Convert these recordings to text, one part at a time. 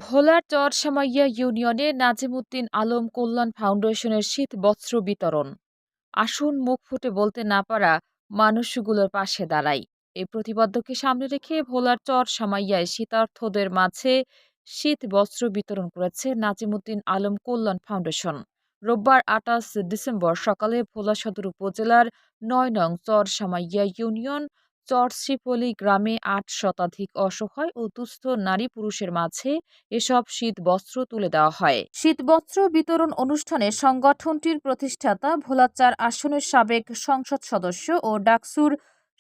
ভোলার চরসামাইয়া ইউনিয়নে নাজিমউদ্দিন আলম কল্যাণ ফাউন্ডেশনের শীত বস্ত্র বিতরণ। আসুন মুখ ফুটে বলতে না পারা মানুষগুলোর পাশে দাঁড়াই, এই প্রতিপাদ্যকে সামনে রেখে ভোলার চরসামাইয়ায় শীতার্থদের মাঝে শীত বস্ত্র বিতরণ করেছে নাজিমউদ্দিন আলম কল্যাণ ফাউন্ডেশন। রোববার ২৮ ডিসেম্বর সকালে ভোলা সদর উপজেলার ৯ নং চরসামাইয়া ইউনিয়ন চরশিপলি গ্রামে ৮ শতাধিক অসহায় ও দুস্থ নারী পুরুষের মাঝে এসব শীত বস্ত্র তুলে দেওয়া হয়। শীত বস্ত্র বিতরণ অনুষ্ঠানে সংগঠনটির প্রতিষ্ঠাতা ভোলা ৪ আসনের সাবেক সংসদ সদস্য ও ডাকসুর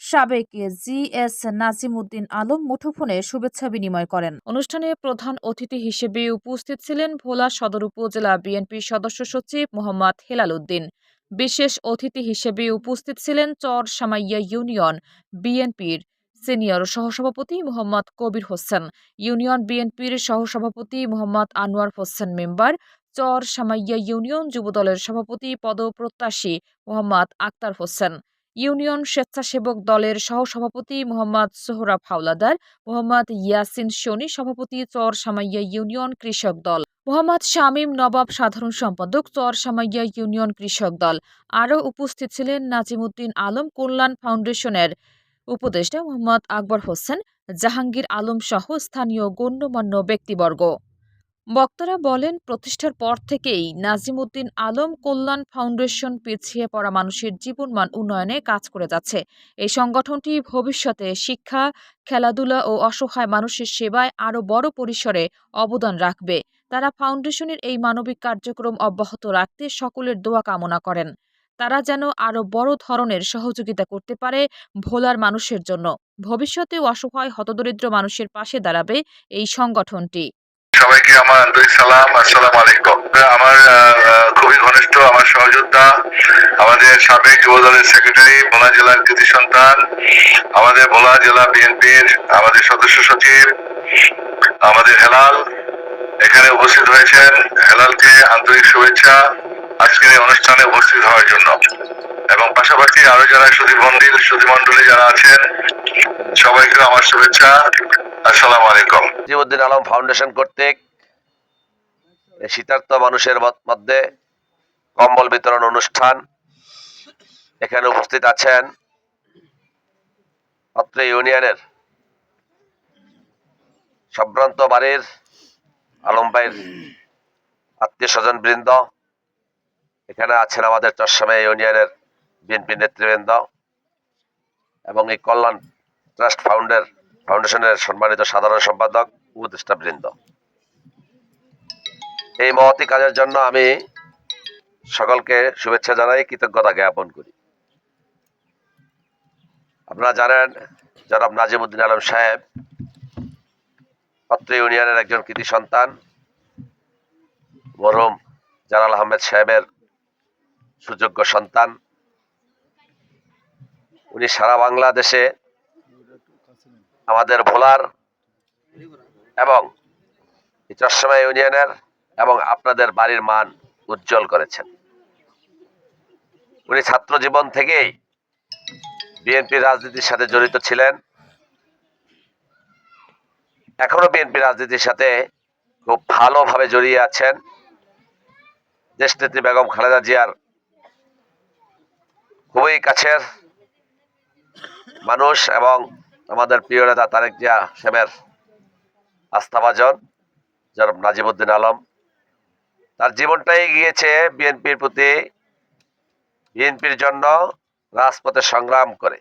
সাবেক জিএস নাজিমউদ্দিন আলম মুঠোফোনে শুভেচ্ছা বিনিময় করেন। অনুষ্ঠানে প্রধান অতিথি হিসেবে উপস্থিত ছিলেন ভোলা সদর উপজেলা বিএনপির সদস্য সচিব মোহাম্মদ হেলাল উদ্দিন। বিশেষ অতিথি হিসেবে উপস্থিত ছিলেন চরসামাইয়া ইউনিয়ন বিএনপির সিনিয়র সহসভাপতি মোহাম্মদ কবির হোসেন, ইউনিয়ন বিএনপির সহসভাপতি মোহাম্মদ আনোয়ার হোসেন মেম্বার, চরসামাইয়া ইউনিয়ন যুবদলের সভাপতি পদপ্রত্যাশী মোহাম্মদ আক্তার হোসেন, ইউনিয়ন স্বেচ্ছাসেবক দলের সহসভাপতি মোহাম্মদ সোহরাব হাওলাদার, মোহাম্মদ ইয়াসিন শনি সভাপতি চরসামাইয়া ইউনিয়ন কৃষক দল, মোহাম্মদ শামীম নবাব সাধারণ সম্পাদক চরসামাইয়া ইউনিয়ন কৃষক দল। আরও উপস্থিত ছিলেন নাজিমউদ্দিন আলম কল্যাণ ফাউন্ডেশনের উপদেষ্টা মোহাম্মদ আকবর হোসেন, জাহাঙ্গীর আলম সহ স্থানীয় গণ্যমান্য ব্যক্তিবর্গ। বক্তারা বলেন, প্রতিষ্ঠার পর থেকেই নাজিমউদ্দিন আলম কল্যাণ ফাউন্ডেশন পিছিয়ে পড়া মানুষের জীবনমান উন্নয়নে কাজ করে যাচ্ছে। এই সংগঠনটি ভবিষ্যতে শিক্ষা, খেলাধুলা ও অসহায় মানুষের সেবায় আরও বড় পরিসরে অবদান রাখবে। তারা ফাউন্ডেশনের এই মানবিক কার্যক্রম অব্যাহত রাখতে সকলের দোয়া কামনা করেন। তারা যেন আরও বড় ধরনের সহযোগিতা করতে পারে ভোলার মানুষের জন্য। ভবিষ্যতেও অসহায় হতদরিদ্র মানুষের পাশে দাঁড়াবে এই সংগঠনটি। সবাইকে আমার আন্তরিক সালাম, আসসালামু আলাইকুম। আমার খুবই ঘনিষ্ঠ আমার সহযোদ্ধা, আমাদের সাবেক যুবদলের সেক্রেটারি, ভোলা জেলার কৃতি সন্তান, আমাদের ভোলা জেলা বিএনপির আমাদের সদস্য সচিব, আমাদের হেলাল এখানে উপস্থিত হয়েছেন। হেলালকে আন্তরিক শুভেচ্ছা আজকের এই অনুষ্ঠানে উপস্থিত হওয়ার জন্য, এবং পাশাপাশি আরো যারা সুধীমণ্ডলী যারা আছেন সবাইকে আমার শুভেচ্ছা, আসসালামু আলাইকুম। নাজিমউদ্দিন আলম ফাউন্ডেশন কর্তৃক শীতার্ত মানুষের মধ্যে কম্বল বিতরণ অনুষ্ঠান। এখানে উপস্থিত আছেন অত্র ইউনিয়নের সম্ভ্রান্ত বাড়ির আলম ভাইয়ের আত্মীয় স্বজন বৃন্দ, এখানে আছেন আমাদের চরসামাইয়া ইউনিয়নের বিএনপি নেতৃবৃন্দ এবং এই কল্যাণ ট্রাস্ট ফাউন্ডেশনের সম্মানিত সাধারণ সম্পাদক, উপদেষ্টা বৃন্দ। এই মহতি কাজের জন্য আমি সকলকে শুভেচ্ছা জানাই, কৃতজ্ঞতা জ্ঞাপন করি। আপনারা জানেন, জনাব নাজিমউদ্দিন আলম সাহেব অত্র ইউনিয়নের একজন কৃতি সন্তান, মরহুম জালাল আহমেদ সাহেবের সুযোগ্য সন্তান। উনি সারা বাংলাদেশে আমাদের ভোলার এবং চরসামাইয়া ইউনিয়নের এবং আপনাদের বাড়ির মান উজ্জ্বল করেছেন। উনি ছাত্র জীবন থেকেই বিএনপি রাজনীতির সাথে জড়িত ছিলেন, এখনো বিএনপি রাজনীতির সাথে খুব ভালোভাবে জড়িয়ে আছেন। দেশনেত্রী বেগম খালেদা জিয়ার খুবই কাছের মানুষ এবং আমাদের প্রিয় নেতা তারেক জিয়া সাহেবের আস্থাভাজন জনাব নাজিমউদ্দিন আলম। তার জীবনটাই গিয়েছে বিএনপির প্রতি, বিএনপির জন্য রাজপথে সংগ্রাম করে।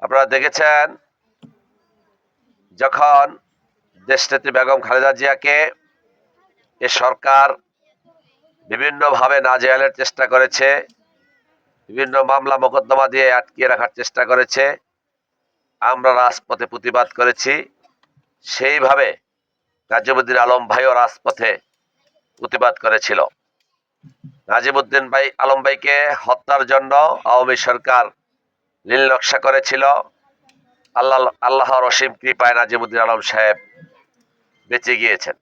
আপনারা দেখেছেন, যখন দেশনেত্রী বেগম খালেদা জিয়াকে এ সরকার বিভিন্নভাবে নাজেহালের চেষ্টা করেছে, বিভিন্ন মামলা মোকদ্দমা দিয়ে আটকিয়ে রাখার চেষ্টা করেছে, আমরা রাজপথে প্রতিবাদ করেছি। সেইভাবে নাজিমউদ্দিন আলম ভাইও রাজপথে প্রতিবাদ করেছিল। নাজিমউদ্দিন আলম ভাইকে হত্যার জন্য আওয়ামী সরকার নীল নকশা করেছিল। আল্লাহর অসীম কৃপায় নাজিমউদ্দিন আলম সাহেব বেঁচে গিয়েছেন।